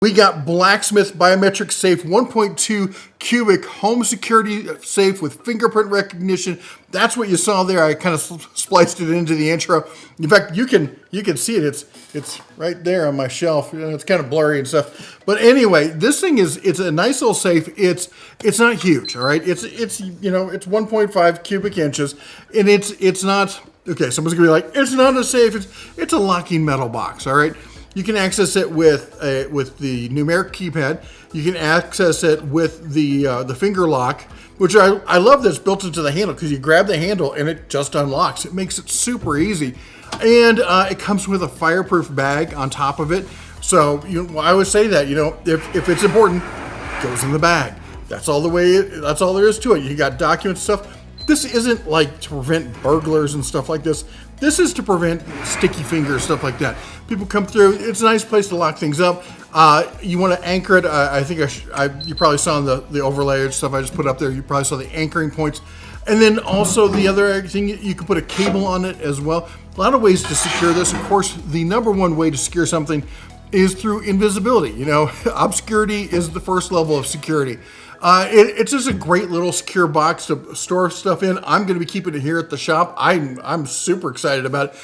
We got BlackSmith Biometric Safe 1.2 cubic home security safe with fingerprint recognition. That's what you saw there. I kind of spliced it into the intro. In fact, you can see it. It's right there on my shelf. It's kind of blurry and stuff. But anyway, this thing it's a nice little safe. It's not huge, all right? It's 1.5 cubic inches, and it's not okay. Someone's gonna be like, it's not a safe. It's a locking metal box, all right? You can access it with the numeric keypad. You can access it with the finger lock, which I love that's built into the handle because you grab the handle and it just unlocks. It makes it super easy. And it comes with a fireproof bag on top of it. So I always say that, if it's important, it goes in the bag. That's all there is to it. You got documents and stuff. This isn't like to prevent burglars and stuff like this. This is to prevent sticky fingers, stuff like that. People come through. It's a nice place to lock things up. You want to anchor it. I think you probably saw in the overlay stuff I just put up there. You probably saw the anchoring points. And then also the other thing, you can put a cable on it as well. A lot of ways to secure this. Of course, the number one way to secure something is through invisibility. Obscurity is the first level of security. It's just a great little secure box to store stuff in. I'm going to be keeping it here at the shop. I'm super excited about it.